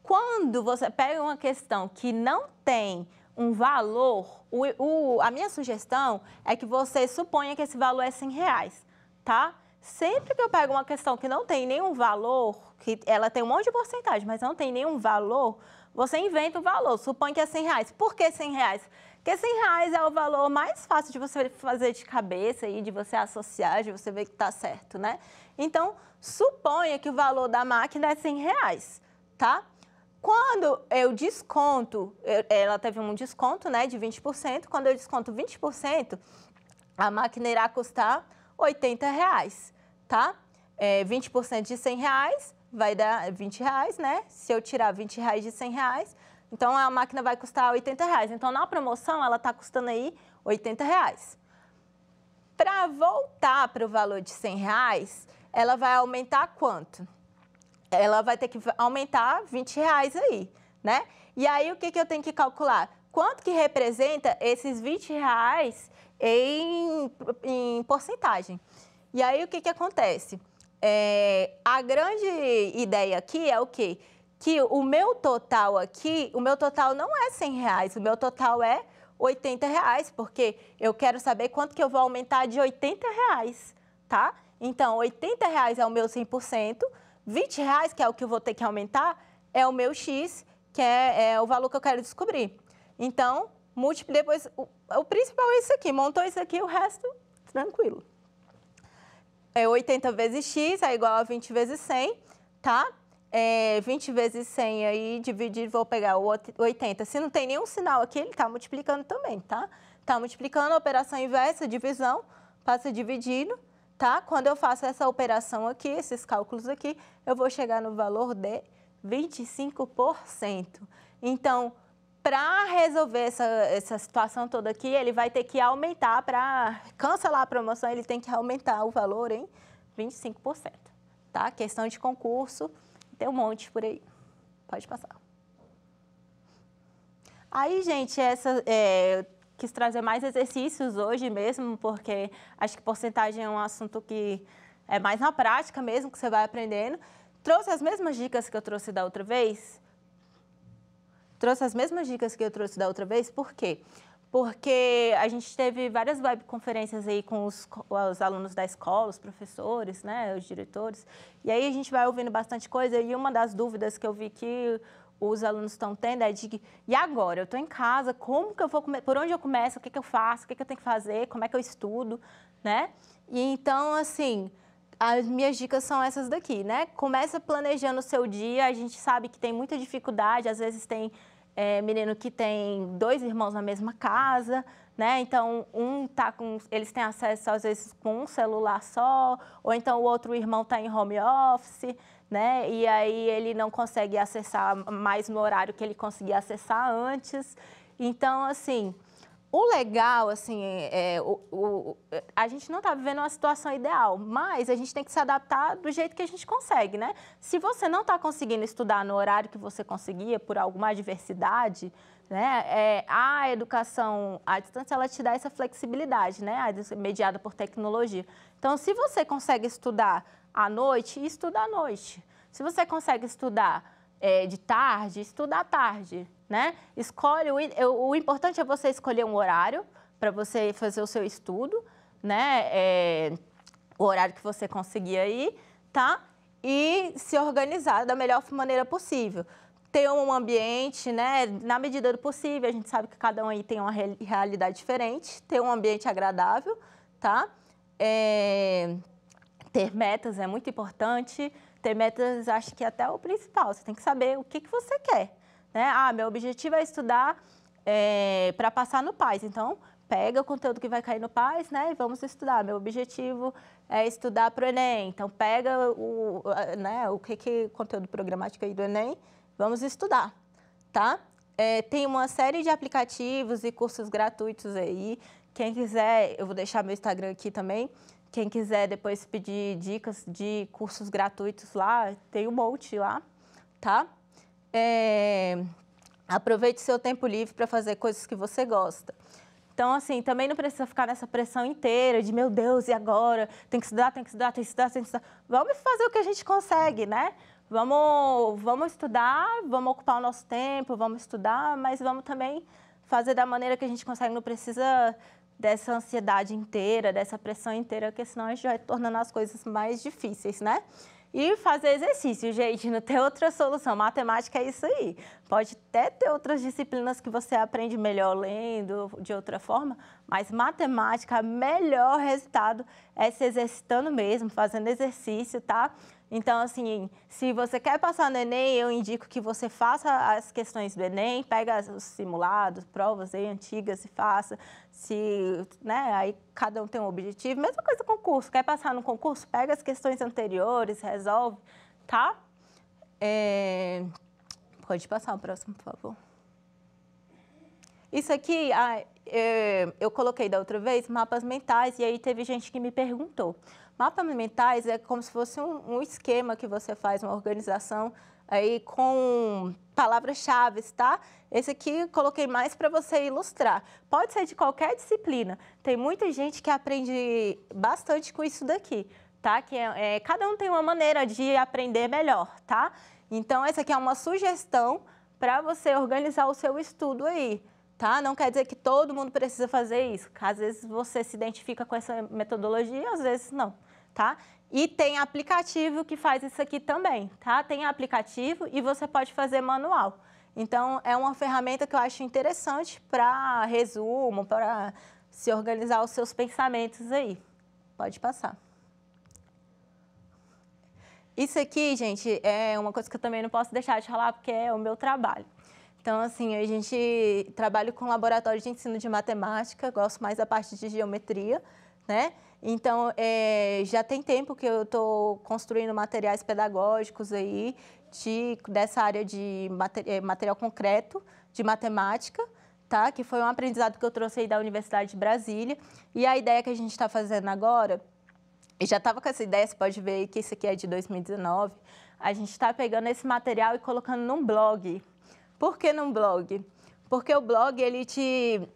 Quando você pega uma questão que não tem um valor, a minha sugestão é que você suponha que esse valor é R$100, tá? Sempre que eu pego uma questão que não tem nenhum valor, que ela tem um monte de porcentagem, mas não tem nenhum valor, você inventa o valor, supõe que é R$100. Por que R$100? Porque R$100 é o valor mais fácil de você fazer de cabeça e de você associar, de você ver que está certo, né? Então, suponha que o valor da máquina é R$100, tá? Quando eu desconto, ela teve um desconto, né, de 20%, quando eu desconto 20%, a máquina irá custar R$80, tá? 20% de R$100 vai dar R$20, né? Se eu tirar R$20 de R$100, então a máquina vai custar R$80. Então, na promoção, ela está custando aí R$80. Para voltar para o valor de R$100, ela vai aumentar quanto? Ela vai ter que aumentar R$20 aí, né? E aí, o que eu tenho que calcular? Quanto que representa esses R$20 em porcentagem? E aí, o que acontece? A grande ideia aqui é o quê? Que o meu total aqui, o meu total não é R$100, o meu total é R$80, porque eu quero saber quanto que eu vou aumentar de R$80, tá? Então, R$80 é o meu 100%, R$20, que é o que eu vou ter que aumentar, é o meu X, que é o valor que eu quero descobrir. Então, depois, o principal é isso aqui, montou isso aqui, o resto, tranquilo. 80 vezes X é igual a 20 vezes 100, tá? 20 vezes 100 aí, dividir, vou pegar o 80. Se não tem nenhum sinal aqui, ele está multiplicando também, tá? Está multiplicando, a operação inversa, divisão, passa dividindo, tá? Quando eu faço essa operação aqui, esses cálculos aqui, eu vou chegar no valor de 25%. Então, para resolver essa situação toda aqui, ele vai ter que aumentar, para cancelar a promoção, ele tem que aumentar o valor em 25%, tá? Questão de concurso, tem um monte por aí. Pode passar. Aí, gente, eu quis trazer mais exercícios hoje mesmo, porque acho que porcentagem é um assunto que é mais na prática mesmo, que você vai aprendendo. Trouxe as mesmas dicas que eu trouxe da outra vez. Por quê? Porque a gente teve várias webconferências aí com os alunos da escola, os professores, né, os diretores, e aí a gente vai ouvindo bastante coisa, e uma das dúvidas que eu vi que os alunos estão tendo é de, e agora? Eu estou em casa, como que eu vou por onde eu começo, o que eu faço, o que eu tenho que fazer, como é que eu estudo, né? E então, assim, as minhas dicas são essas daqui, né? Começa planejando o seu dia, a gente sabe que tem muita dificuldade, às vezes tem menino que tem 2 irmãos na mesma casa, né? Então, eles têm acesso, às vezes, com um celular só, ou então o outro irmão está em home office, né? E aí ele não consegue acessar mais no horário que ele conseguia acessar antes. Então, assim, o legal, assim, a gente não está vivendo uma situação ideal, mas a gente tem que se adaptar do jeito que a gente consegue, né? Se você não está conseguindo estudar no horário que você conseguia, por alguma adversidade, né? A educação à distância, ela te dá essa flexibilidade, né? Mediada por tecnologia. Então, se você consegue estudar à noite, estuda à noite. Se você consegue estudar de tarde, estuda à tarde, né? Escolhe, o importante é você escolher um horário para você fazer o seu estudo, né? O horário que você conseguir aí, tá? E se organizar da melhor maneira possível. Ter um ambiente, né? Na medida do possível, a gente sabe que cada um aí tem uma realidade diferente. Ter um ambiente agradável, tá? Ter metas é muito importante. Ter metas, acho que até o principal. Você tem que saber o que você quer, né? Ah, meu objetivo é estudar para passar no PAS. Então, pega o conteúdo que vai cair no PAS, né? E vamos estudar. Meu objetivo é estudar para o Enem. Então, pega o conteúdo programático aí do Enem, vamos estudar, tá? Tem uma série de aplicativos e cursos gratuitos aí. Quem quiser, eu vou deixar meu Instagram aqui também. Quem quiser depois pedir dicas de cursos gratuitos lá, tem um monte lá, tá? Aproveite seu tempo livre para fazer coisas que você gosta. Então, assim, também não precisa ficar nessa pressão inteira de, meu Deus, e agora? Tem que estudar, tem que estudar, tem que estudar, tem que estudar. Vamos fazer o que a gente consegue, né? Vamos estudar, vamos ocupar o nosso tempo, vamos estudar, mas vamos também fazer da maneira que a gente consegue. Não precisa dessa ansiedade inteira, dessa pressão inteira, porque senão a gente vai tornando as coisas mais difíceis, né? E fazer exercício, gente, não tem outra solução. Matemática é isso aí. Pode até ter outras disciplinas que você aprende melhor lendo, de outra forma, mas matemática, o melhor resultado é se exercitando mesmo, fazendo exercício, tá? Então, assim, se você quer passar no Enem, eu indico que você faça as questões do Enem, pega os simulados, provas aí antigas e faça. Né, aí cada um tem um objetivo. Mesma coisa com concurso. Quer passar no concurso? Pega as questões anteriores, resolve, tá? Pode passar o próximo, por favor. Isso aqui, eu coloquei da outra vez, mapas mentais, e aí teve gente que me perguntou. Mapas mentais é como se fosse um esquema que você faz, uma organização aí com palavras-chave, tá? Esse aqui eu coloquei mais para você ilustrar. Pode ser de qualquer disciplina. Tem muita gente que aprende bastante com isso daqui, tá? Que cada um tem uma maneira de aprender melhor, tá? Então, essa aqui é uma sugestão para você organizar o seu estudo aí. Tá? Não quer dizer que todo mundo precisa fazer isso. Às vezes você se identifica com essa metodologia, às vezes não, tá? E tem aplicativo que faz isso aqui também, tá? Tem aplicativo e você pode fazer manual. Então, é uma ferramenta que eu acho interessante para resumo, para se organizar os seus pensamentos aí. Pode passar. Isso aqui, gente, é uma coisa que eu também não posso deixar de falar, porque é o meu trabalho. Então, assim, a gente trabalha com laboratório de ensino de matemática, gosto mais da parte de geometria, né? Então, já tem tempo que eu estou construindo materiais pedagógicos aí dessa área de material concreto, de matemática, tá? Que foi um aprendizado que eu trouxe aí da Universidade de Brasília. E a ideia que a gente está fazendo agora, eu já estava com essa ideia, você pode ver aí que isso aqui é de 2019, a gente está pegando esse material e colocando num blog. Por que num blog? Porque o blog, ele te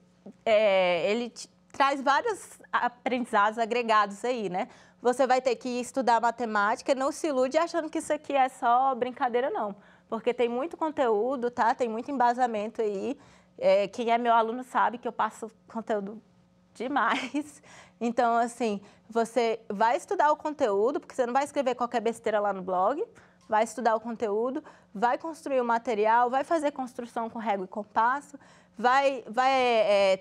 traz vários aprendizados agregados aí, né? Você vai ter que estudar matemática, não se ilude achando que isso aqui é só brincadeira, não. Porque tem muito conteúdo, tá? Tem muito embasamento aí. Quem é meu aluno sabe que eu passo conteúdo demais. Então, assim, você vai estudar o conteúdo, porque você não vai escrever qualquer besteira lá no blog, vai estudar o conteúdo, vai construir o material, vai fazer construção com régua e compasso, vai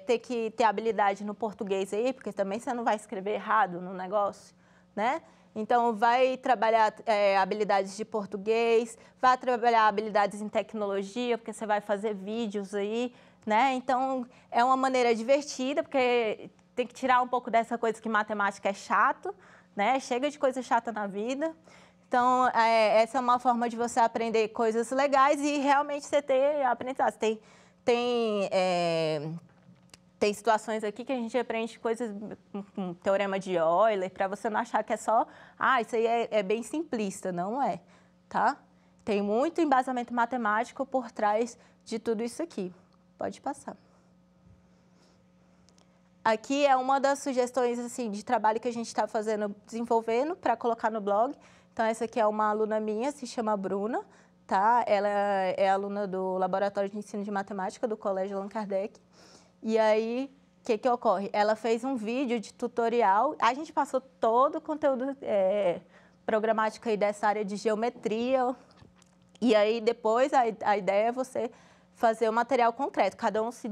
ter que ter habilidade no português aí, porque também você não vai escrever errado no negócio, né? Então, vai trabalhar habilidades de português, vai trabalhar habilidades em tecnologia, porque você vai fazer vídeos aí, né? Então, é uma maneira divertida, porque tem que tirar um pouco dessa coisa que matemática é chato, né? Chega de coisa chata na vida. Então, essa é uma forma de você aprender coisas legais e realmente você ter aprendizado. Tem situações aqui que a gente aprende coisas com teorema de Euler, para você não achar que é só, isso aí é bem simplista. Não é, tá? Tem muito embasamento matemático por trás de tudo isso aqui. Pode passar. Aqui é uma das sugestões assim, de trabalho que a gente está desenvolvendo para colocar no blog. Então, essa aqui é uma aluna minha, se chama Bruna, tá? Ela é aluna do Laboratório de Ensino de Matemática do Colégio Allan Kardec. E aí, o que ocorre? Ela fez um vídeo de tutorial. A gente passou todo o conteúdo programático aí dessa área de geometria. E aí, depois, a ideia é você fazer o material concreto. Cada um se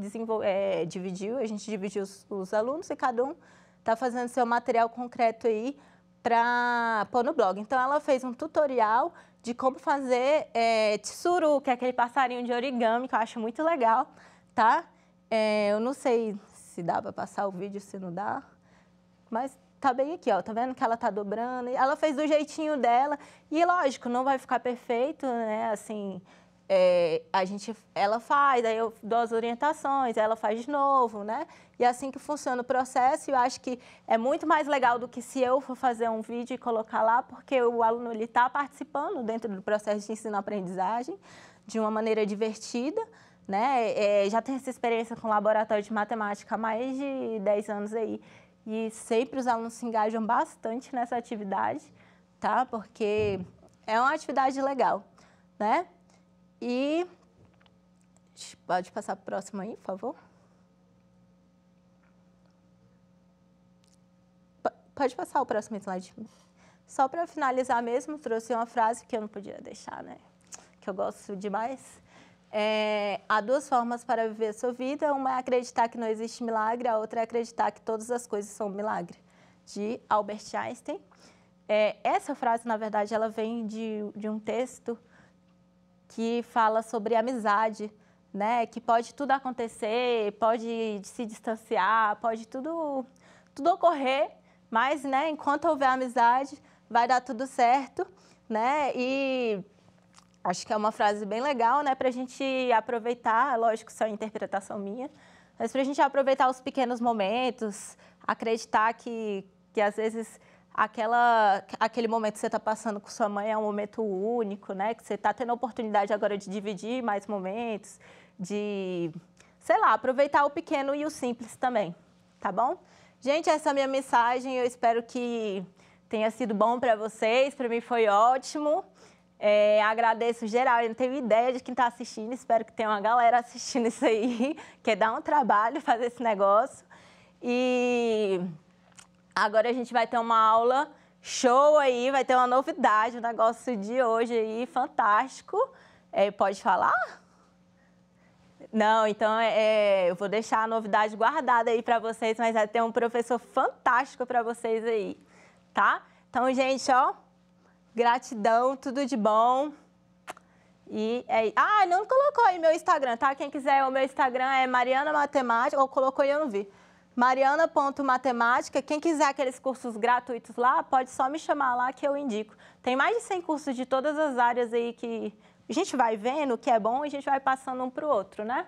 dividiu, a gente dividiu os alunos e cada um está fazendo seu material concreto aí para pôr no blog. Então, ela fez um tutorial de como fazer tsuru, que é aquele passarinho de origami, que eu acho muito legal, tá? Eu não sei se dá para passar o vídeo, se não dá, mas tá bem aqui, ó. Tá vendo que ela tá dobrando? Ela fez do jeitinho dela e, lógico, não vai ficar perfeito, né? Assim, ela faz, aí eu dou as orientações, ela faz de novo, né? E é assim que funciona o processo. E eu acho que é muito mais legal do que se eu for fazer um vídeo e colocar lá, porque o aluno está participando dentro do processo de ensino-aprendizagem de uma maneira divertida, né? Já tenho essa experiência com o laboratório de matemática há mais de 10 anos aí. E sempre os alunos se engajam bastante nessa atividade, tá? Porque é uma atividade legal, né? E pode passar para o próximo aí, por favor. Pode passar o próximo slide. Só para finalizar mesmo, trouxe uma frase que eu não podia deixar, né? Que eu gosto demais. Há duas formas para viver a sua vida. Uma é acreditar que não existe milagre, a outra é acreditar que todas as coisas são milagre, de Albert Einstein. Essa frase, na verdade, ela vem de um texto que fala sobre amizade, né? Que pode tudo acontecer, pode se distanciar, pode tudo ocorrer, mas, né, enquanto houver amizade, vai dar tudo certo, né? E acho que é uma frase bem legal, né, para a gente aproveitar, lógico, isso é uma interpretação minha, mas para a gente aproveitar os pequenos momentos, acreditar que às vezes aquele momento que você está passando com sua mãe é um momento único, né, que você está tendo a oportunidade agora de dividir mais momentos, de, sei lá, aproveitar o pequeno e o simples também, tá bom? Gente, essa é a minha mensagem, eu espero que tenha sido bom para vocês, para mim foi ótimo. Agradeço geral, eu não tenho ideia de quem está assistindo, espero que tenha uma galera assistindo isso aí, que dá um trabalho fazer esse negócio. E agora a gente vai ter uma aula show aí, vai ter uma novidade, um negócio de hoje aí, fantástico. Pode falar? Não, então eu vou deixar a novidade guardada aí para vocês, mas vai ter um professor fantástico para vocês aí, tá? Então, gente, ó, gratidão, tudo de bom. E não colocou aí meu Instagram, tá? Quem quiser, o meu Instagram é Mariana Matemática, ou colocou e eu não vi. Mariana.matemática. Quem quiser aqueles cursos gratuitos lá, pode só me chamar lá que eu indico. Tem mais de 100 cursos de todas as áreas aí que a gente vai vendo o que é bom e a gente vai passando um para o outro, né?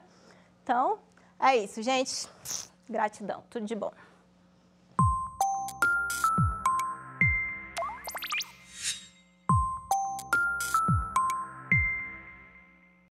Então, é isso, gente. Gratidão, tudo de bom.